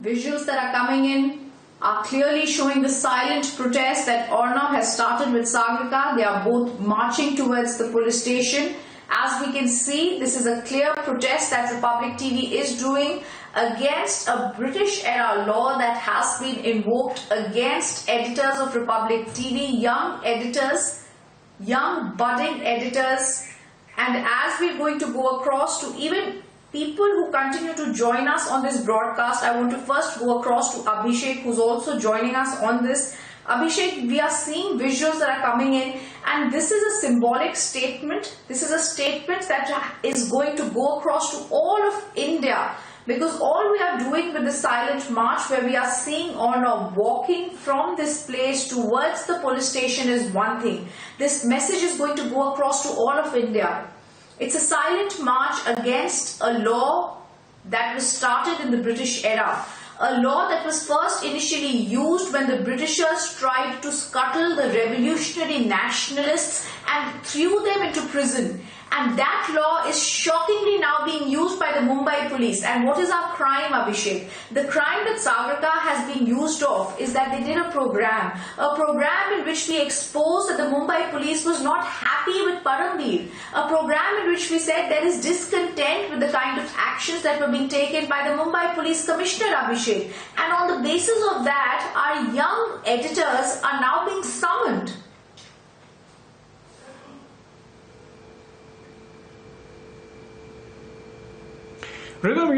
Visuals that are coming in are clearly showing the silent protest that Arnab has started with Sagarika. They are both marching towards the police station. As we can see, this is a clear protest that Republic TV is doing against a British-era law that has been invoked against editors of Republic TV, young editors, young budding editors. And as we're going to go across to even people who continue to join us on this broadcast, I want to first go across to Abhishek, who's also joining us on this. Abhishek, we are seeing visuals that are coming in, and this is a symbolic statement. This is a statement that is going to go across to all of India, because all we are doing with the silent march, where we are seeing Arnab walking from this place towards the police station, is one thing. This message is going to go across to all of India. It's a silent march against a law that was started in the British era. A law that was first initially used when the Britishers tried to scuttle the revolutionary nationalists and threw them into prison. And that law is shockingly now being used by the Mumbai police. And what is our crime, Abhishek? The crime that Sagarika has been used of is that they did a program in which we exposed that the Mumbai police was not happy with Parambir, a program in which we said there is discontent with the kind of actions that were being taken by the Mumbai Police Commissioner, Abhishek. And on the basis of that, our young editors are now being summoned. Rhythm,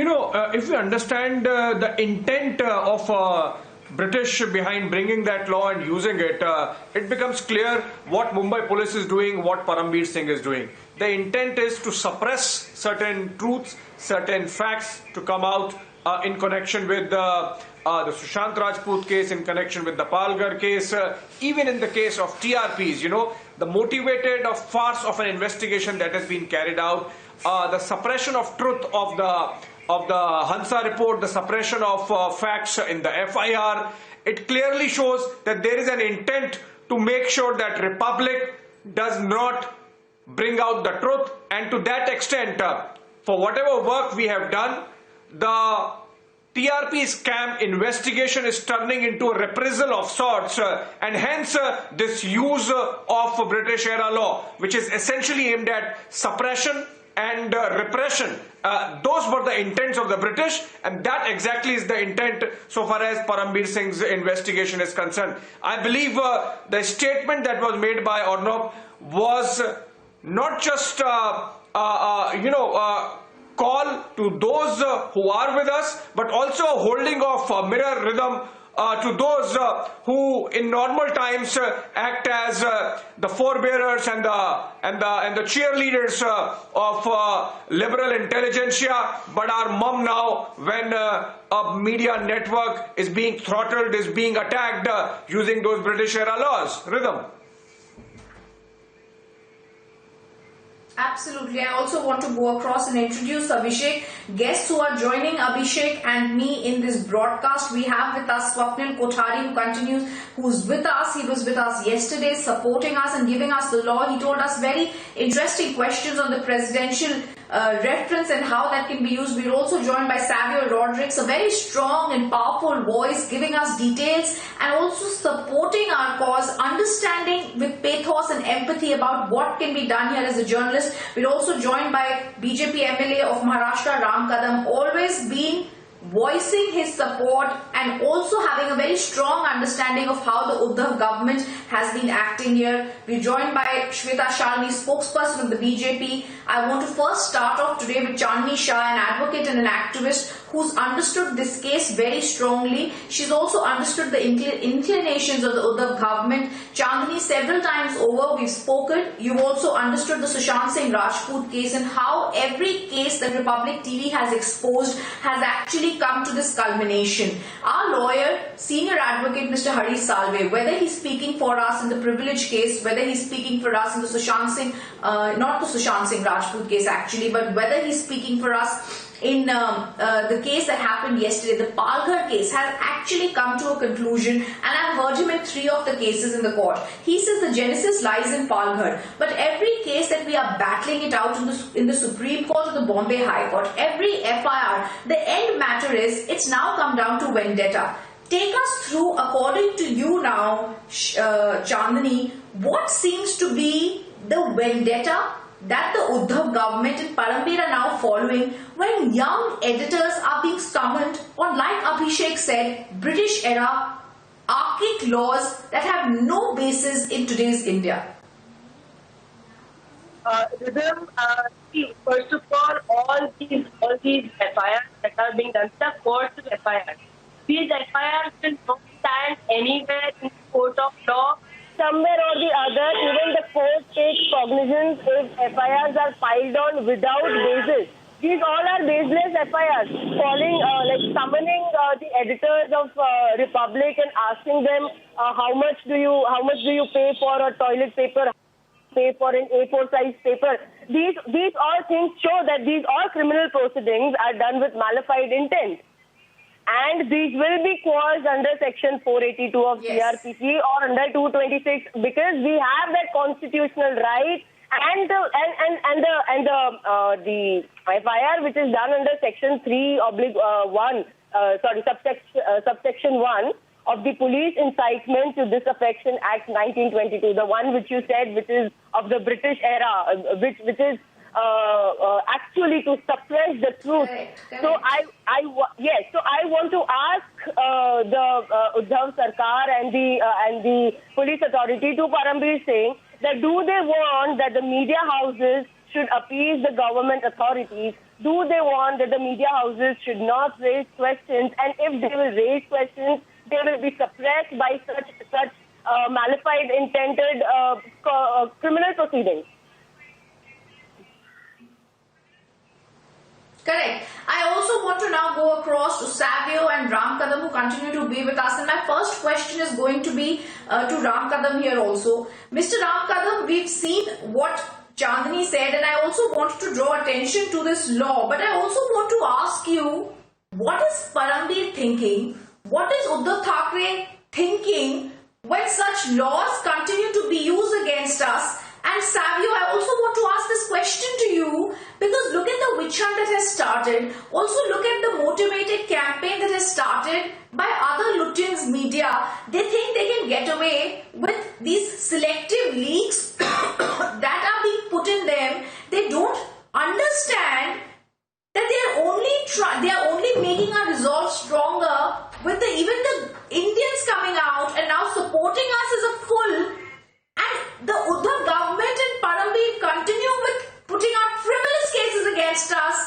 if we understand the intent of British behind bringing that law and using it, it becomes clear what Mumbai police is doing, what Parambir Singh is doing. The intent is to suppress certain truths, certain facts to come out in connection with the Sushant Rajput case, in connection with the Palgar case, even in the case of TRPs, the motivated of farce of an investigation that has been carried out, the suppression of truth of the Hansa report, the suppression of facts in the FIR. It clearly shows that there is an intent to make sure that Republic does not bring out the truth, and to that extent, for whatever work we have done, the TRP scam investigation is turning into a reprisal of sorts, and hence this use of British era law, which is essentially aimed at suppression and repression. Those were the intents of the British, and that exactly is the intent so far as Parambir Singh's investigation is concerned. I believe the statement that was made by Arnab was not just call to those who are with us, but also holding of mirror rhythm to those who in normal times act as the forebearers and the cheerleaders of liberal intelligentsia, but are mum now when a media network is being throttled, is being attacked using those British era laws. Rhythm. Absolutely. I also want to go across and introduce Abhishek. Guests who are joining Abhishek and me in this broadcast, we have with us Swapnil Kothari, who's with us. He was with us yesterday, supporting us and giving us the law. He told us very interesting questions on the presidential reference and how that can be used. We're also joined by Savio Rodriguez, a very strong and powerful voice, giving us details and also supporting our cause, understanding with pathos and empathy about what can be done here as a journalist. We're also joined by BJP MLA of Maharashtra, Ram Kadam, always been voicing his support and also having a very strong understanding of how the Uddhav government has been acting here. We're joined by Shweta Shalini, spokesperson of the BJP. I want to first start off today with Chandni Shah, an advocate and an activist who's understood this case very strongly. She's also understood the inclinations of the Uddhav government. Chandni, several times over we've spoken. You've also understood the Sushant Singh Rajput case and how every case that Republic TV has exposed has actually come to this culmination. Our our lawyer, senior advocate, Mr. Harish Salve, whether he's speaking for us in the privilege case, whether he's speaking for us in the Sushant Singh, not the Sushant Singh Rajput case actually, but whether he's speaking for us in the case that happened yesterday, the Palghar case, has actually come to a conclusion, and I've heard him in 3 of the cases in the court. He says the genesis lies in Palghar, but every case that we are battling it out in the Supreme Court or the Bombay High Court, every FIR, the end matter is it's now come down to vendetta. Take us through, according to you now, Chandani, what seems to be the vendetta that the Uddhav government and Paramveer are now following when young editors are being summoned on, like Abhishek said, British era archaic laws that have no basis in today's India? First of all these FIRs that are being done, the courts of FIRs. These FIRs will not stand anywhere in the court of law. Somewhere or the other, even the court takes cognizance if FIRs are filed on without basis. These all are baseless FIRs, summoning the editors of Republic and asking them how much do you pay for a toilet paper, pay for an A4 size paper. These all things show that these all criminal proceedings are done with malified intent. And these will be quashed under Section 482 of CRPC or under 226 because we have that constitutional right, and the FIR which is done under Section 3/1, subsection 1 of the Police Incitement to Disaffection Act 1922, the one which you said, which is of the British era, which is actually to suppress the truth. Correct. So I want to ask the Uddhav Sarkar and the police authority to Paramveer Singh that do they want that the media houses should appease the government authorities? Do they want that the media houses should not raise questions? And if they will raise questions, they will be suppressed by such malified intended criminal proceedings. Correct. I also want to now go across to Savio and Ram Kadam, who continue to be with us. And my first question is going to be to Ram Kadam here also. Mr. Ram Kadam, we've seen what Chandani said, and I also want to draw attention to this law. But I also want to ask you, what is Paramveer thinking? What is Uddhav Thackeray thinking when such laws continue to be used against us? And Savio, I also want to ask this question to you because look at the witch hunt that has started. Also look at the motivated campaign that has started by other Lutyens media. They think they can get away with these selective leaks that are being put in them. They don't understand that they are only making our resolve stronger with even the Indians coming out and now supporting us as a full. And the Uddhav government and Paramveer continue with putting out frivolous cases against us.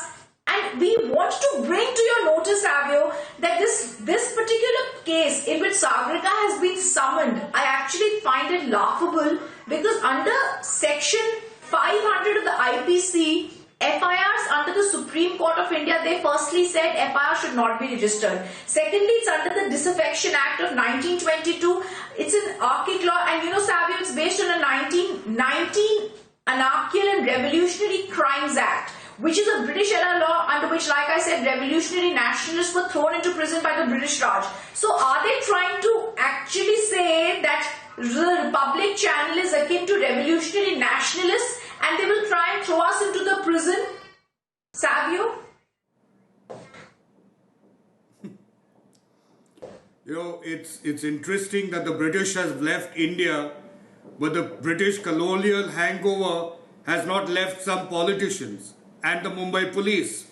And we want to bring to your notice, Savio, that this particular case in which Sagarika has been summoned, I actually find it laughable because under Section 500 of the IPC, FIRs under the Supreme Court of India, they firstly said FIR should not be registered. Secondly, it's under the Disaffection Act of 1922. It's an archaic law, and you know, Savio, it's based on a 1919 Anarchical and Revolutionary Crimes Act, which is a British era law under which, like I said, revolutionary nationalists were thrown into prison by the British Raj. So are they trying to actually say that the Republic channel is akin to revolutionary nationalists and they will try and throw us into the prison? Savio? You know, it's interesting that the British has left India, but the British colonial hangover has not left some politicians and the Mumbai police.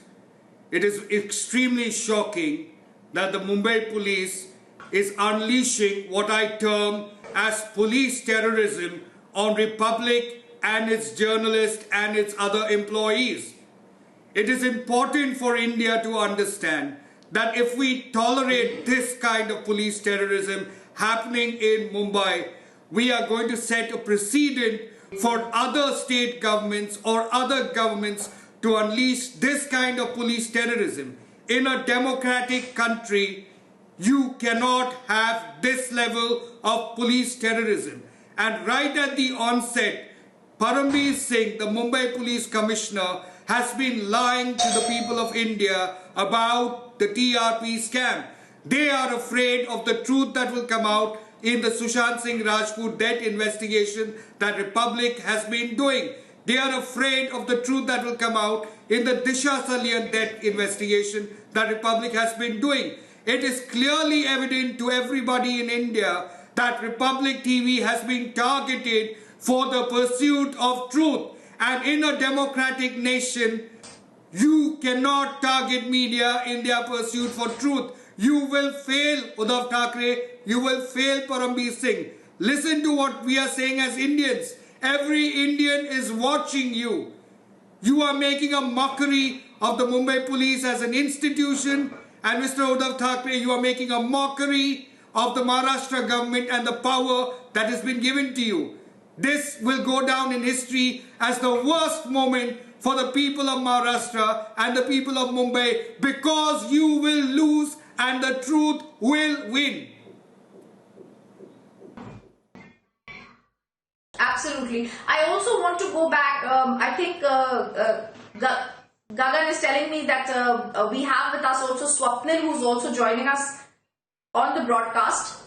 It is extremely shocking that the Mumbai police is unleashing what I term as police terrorism on Republic and its journalists and its other employees. It is important for India to understand that if we tolerate this kind of police terrorism happening in Mumbai, we are going to set a precedent for other state governments or other governments to unleash this kind of police terrorism. In a democratic country, You cannot have this level of police terrorism. And right at the onset, Paramveer Singh, the Mumbai Police Commissioner, has been lying to the people of India about the TRP scam. They are afraid of the truth that will come out in the Sushant Singh Rajput death investigation that Republic has been doing. They are afraid of the truth that will come out in the Disha Salian death investigation that Republic has been doing. It is clearly evident to everybody in India that Republic TV has been targeted for the pursuit of truth. And in a democratic nation, you cannot target media in their pursuit for truth. You will fail Uddhav Thackeray. You will fail Paramveer Singh. Listen to what we are saying as Indians. Every Indian is watching you. You are making a mockery of the Mumbai police as an institution. And Mr. Uddhav Thackeray, you are making a mockery of the Maharashtra government and the power that has been given to you. This will go down in history as the worst moment for the people of Maharashtra and the people of Mumbai, because you will lose and the truth will win. Absolutely. I also want to go back. I think Gagan is telling me that we have with us also Swapnil, who's also joining us on the broadcast.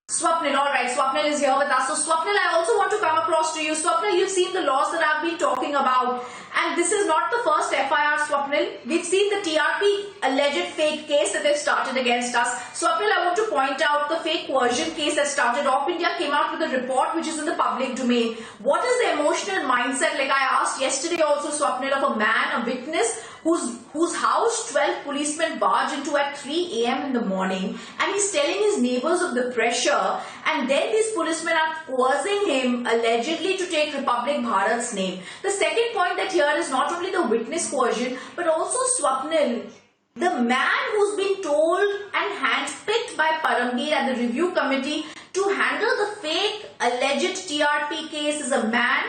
Swapnil, all right, Swapnil is here with us. So Swapnil, I also want to come across to you. Swapnil, you've seen the laws that I've been talking about, and this is not the first FIR, Swapnil. We've seen the TRP alleged fake case that they've started against us. Swapnil, I want to point out the fake coercion case that started off. India came out with a report which is in the public domain. What is the emotional mindset, like I asked yesterday also, Swapnil, of a man, a witness, whose house 12 policemen barge into at 3 a.m. in the morning, and he's telling his neighbors of the pressure, and then these policemen are coercing him allegedly to take Republic Bharat's name. The second point that here is not only the witness coercion, but also Swapnil, the man who's been told and handpicked by Paramveer and the review committee to handle the fake alleged TRP case is a man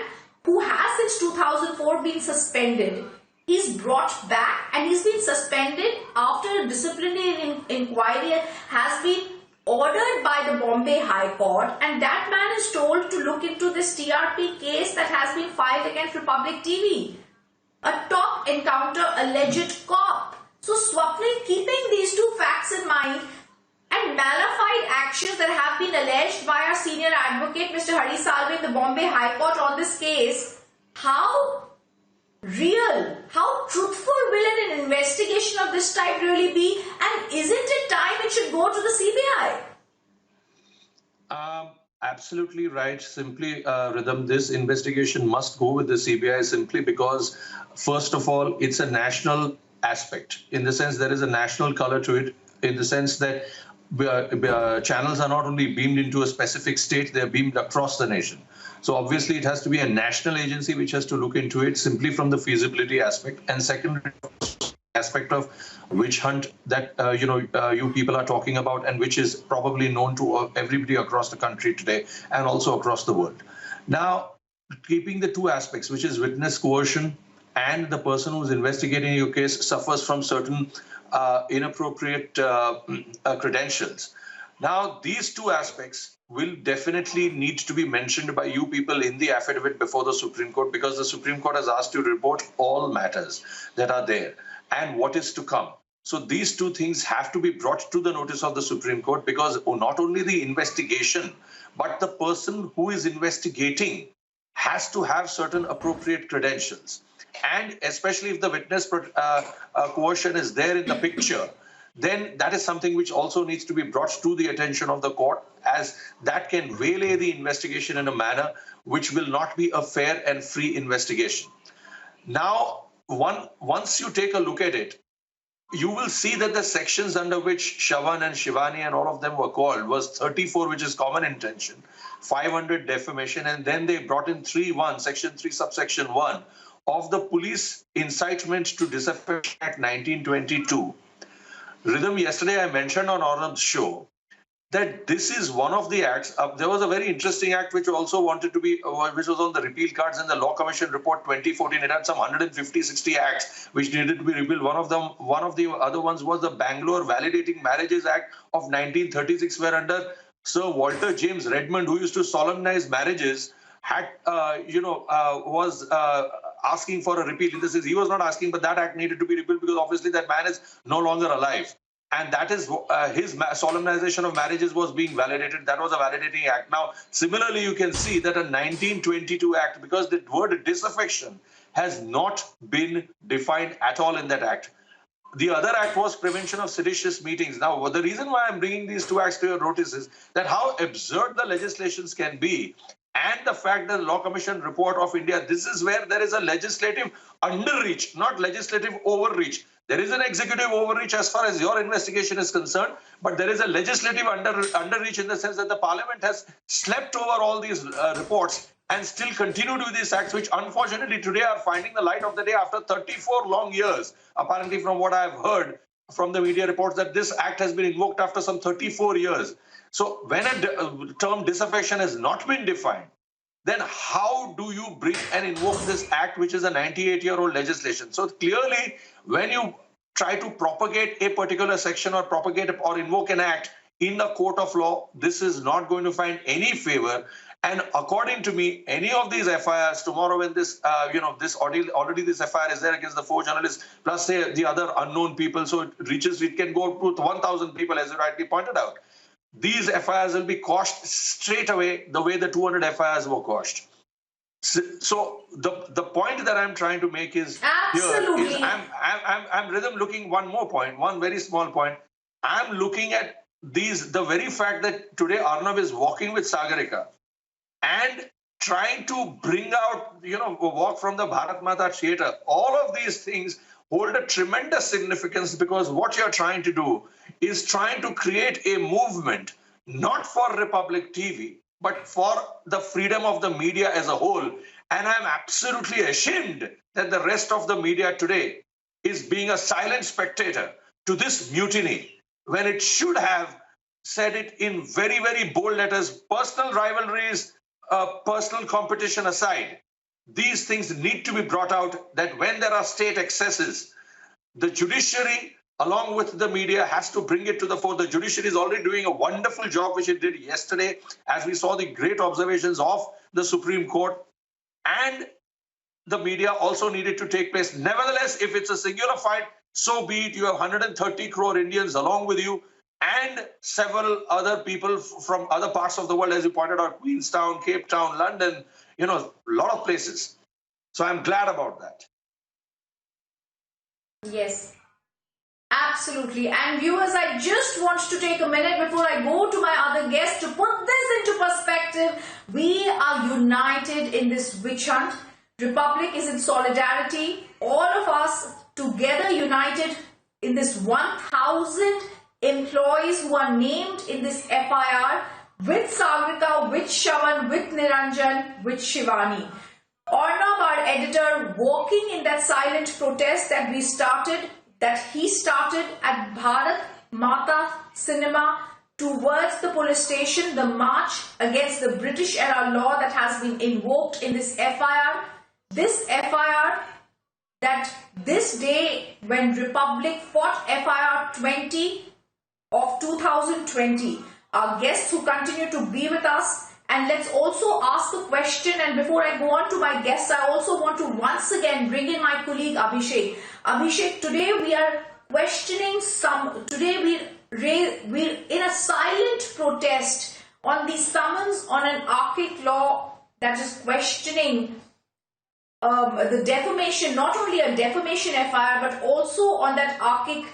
who has since 2004 been suspended. He's brought back and he's been suspended after a disciplinary inquiry has been ordered by the Bombay High Court, and that man is told to look into this TRP case that has been filed against Republic TV. A top encounter alleged cop. So Swapnil, keeping these two facts in mind and malified actions that have been alleged by our senior advocate Mr. Hari Salve in the Bombay High Court on this case, how real, how truthful will an investigation of this type really be, and isn't it time it should go to the CBI? Absolutely right. Simply, Rhythm, this investigation must go with the CBI simply because, first of all, it's a national aspect. In the sense, there is a national color to it, in the sense that channels are not only beamed into a specific state, they're beamed across the nation. So obviously, it has to be a national agency which has to look into it simply from the feasibility aspect, and second aspect of witch hunt that you people are talking about, and which is probably known to everybody across the country today and also across the world. Now, keeping the two aspects, which is witness coercion and the person who's investigating your case suffers from certain inappropriate credentials. Now, these two aspects will definitely need to be mentioned by you people in the affidavit before the Supreme Court, because the Supreme Court has asked you to report all matters that are there and what is to come. So these two things have to be brought to the notice of the Supreme Court, because not only the investigation, but the person who is investigating has to have certain appropriate credentials. And especially if the witness coercion is there in the picture, then that is something which also needs to be brought to the attention of the court, as that can waylay the investigation in a manner which will not be a fair and free investigation. Now, once you take a look at it, you will see that the sections under which Shavan and Shivani and all of them were called was 34, which is common intention, 500 defamation, and then they brought in section 3 subsection 1 of the Police Incitement to Disaffection Act 1922. Rhythm, yesterday I mentioned on Arnab's show that this is one of the acts. There was a very interesting act which also wanted to be, which was on the repeal cards in the Law Commission report 2014. It had some 150, 60 acts which needed to be repealed. One of the other ones was the Bangalore Validating Marriages Act of 1936, where under Sir Walter James Redmond, who used to solemnize marriages, had, was asking for a repeal. This is, he was not asking, but that act needed to be repealed because obviously that man is no longer alive. And that is his solemnization of marriages was being validated. That was a validating act. Now, similarly, you can see that a 1922 act, because the word disaffection has not been defined at all in that act. The other act was prevention of seditious meetings. Now, the reason why I'm bringing these two acts to your notice is that how absurd the legislations can be, and the fact that the Law Commission report of India, this is where there is a legislative underreach, not legislative overreach. There is an executive overreach as far as your investigation is concerned, but there is a legislative underreach in the sense that the Parliament has slept over all these reports and still continued with these acts, which unfortunately today are finding the light of the day after 34 long years. Apparently, from what I've heard from the media reports, that this act has been invoked after some 34 years. So when a term disaffection has not been defined, then how do you bring and invoke this act, which is a 98-year-old legislation? So clearly, when you try to propagate a particular section or propagate or invoke an act in the court of law, this is not going to find any favor. And according to me, any of these FIRs tomorrow, when this, already this FIR is there against the 4 journalists, plus say the other unknown people, so it can go to 1,000 people, as you rightly pointed out. These FIRs will be quashed straight away the way the 200 FIRs were quashed. So the point that I'm trying to make is Absolutely. here is I'm Rhythm looking one more point, one very small point. I'm looking at the very fact that today Arnab is walking with Sagarika and trying to bring out, walk from the Bharat Mata theatre. All of these things hold a tremendous significance, because what you're trying to do is trying to create a movement, not for Republic TV, but for the freedom of the media as a whole. And I'm absolutely ashamed that the rest of the media today is being a silent spectator to this mutiny, when it should have said it in very, very bold letters. Personal rivalries, personal competition aside, these things need to be brought out, that when there are state excesses, the judiciary, along with the media, has to bring it to the fore. The judiciary is already doing a wonderful job, which it did yesterday, as we saw the great observations of the Supreme Court. And the media also needed to take place. Nevertheless, if it's a singular fight, so be it. You have 130 crore Indians along with you, and several other people from other parts of the world, as you pointed out, Queenstown, Cape Town, London, a lot of places. So I'm glad about that. Yes, absolutely. And viewers, I just want to take a minute before I go to my other guest to put this into perspective. We are united in this witch hunt. Republic is in solidarity. All of us together united in this 1,000 employees who are named in this FIR, with Sagarika, with Shavan, with Niranjan, with Shivani. Arnab, our editor, walking in that silent protest that he started at Bharat Mata Cinema towards the police station, the march against the British era law that has been invoked in this FIR. This FIR, that this day when Republic fought FIR 20 of 2020. Our guests who continue to be with us, and let's also ask a question. And before I go on to my guests, I also want to once again bring in my colleague Abhishek. Abhishek, today we are questioning we're in a silent protest on the summons on an archaic law that is questioning the defamation, not only a defamation FIR, but also on that archaic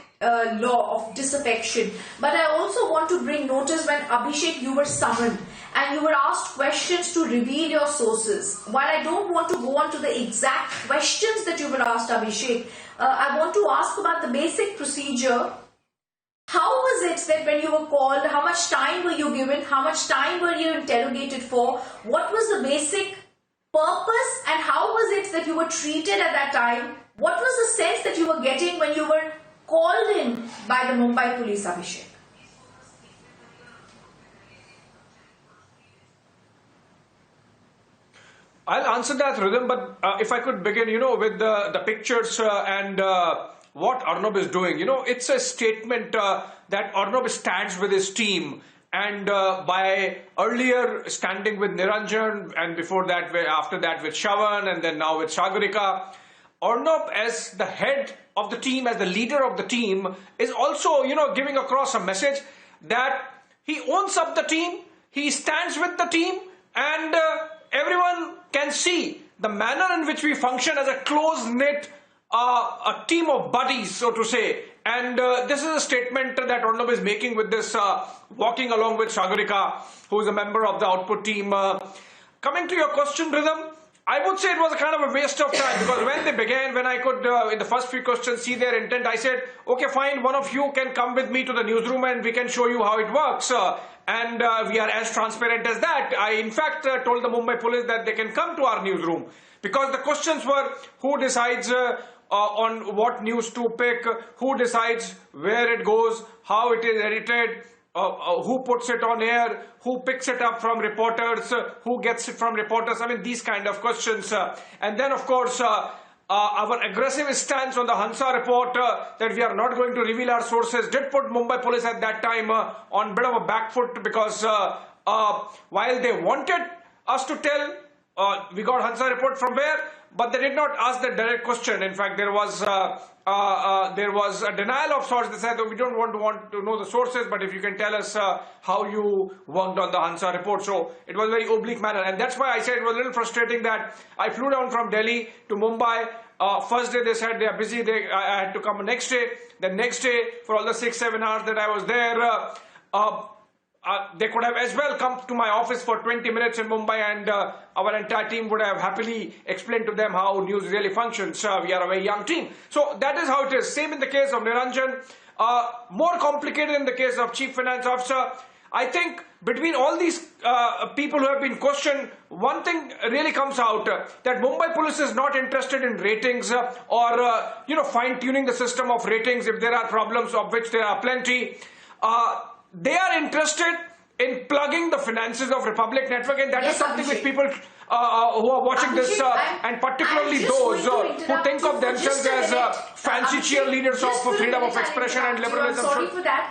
law of disaffection. But I also want to bring notice when Abhishek, you were summoned and you were asked questions to reveal your sources. While I don't want to go on to the exact questions that you were asked, Abhishek, I want to ask about the basic procedure. How was it that when you were called, how much time were you given, how much time were you interrogated for, what was the basic purpose, and how was it that you were treated at that time? What was the sense that you were getting when you were called in by the Mumbai police, Abhishek? I'll answer that, Rhythm, but if I could begin, with the pictures and what Arnab is doing. It's a statement that Arnab stands with his team. And by earlier standing with Niranjan, and before that, after that with Shavan, and then now with Sagarika, Arnab, as the head of the team, as the leader of the team, is also, giving across a message that he owns up the team, he stands with the team, and everyone can see the manner in which we function as a close-knit a team of buddies, so to say. And this is a statement that Arnab is making with this walking along with Sagarika, who is a member of the output team. Coming to your question, Rhythm, I would say it was a kind of a waste of time, because when they began, when I could, in the first few questions, see their intent, I said, okay, fine, one of you can come with me to the newsroom and we can show you how it works. And we are as transparent as that. I, in fact, told the Mumbai police that they can come to our newsroom, because the questions were who decides on what news to pick, who decides where it goes, how it is edited, who puts it on air, who picks it up from reporters, who gets it from reporters. I mean, these kind of questions. And then, of course, our aggressive stance on the Hansa report that we are not going to reveal our sources did put Mumbai police at that time on a bit of a back foot, because while they wanted us to tell, we got Hansa report from where, but they did not ask the direct question. In fact, there was a denial of sorts. They said that we don't want to know the sources, but if you can tell us how you worked on the Hansa report. So it was a very oblique manner, and that's why I said it was a little frustrating that I flew down from Delhi to Mumbai. First day they said they are busy. I had to come next day. The next day, for all the 6-7 hours that I was there, they could have as well come to my office for 20 minutes in Mumbai, and our entire team would have happily explained to them how news really functions. We are a very young team. So that is how it is. Same in the case of Niranjan. More complicated in the case of Chief Finance Officer. I think between all these people who have been questioned, one thing really comes out, that Mumbai police is not interested in ratings or fine-tuning the system of ratings if there are problems, of which there are plenty. They are interested in plugging the finances of Republic Network, and that is something which people who are watching this, and particularly those who think of themselves as fancy cheerleaders of freedom of expression and liberalism. Sorry for that.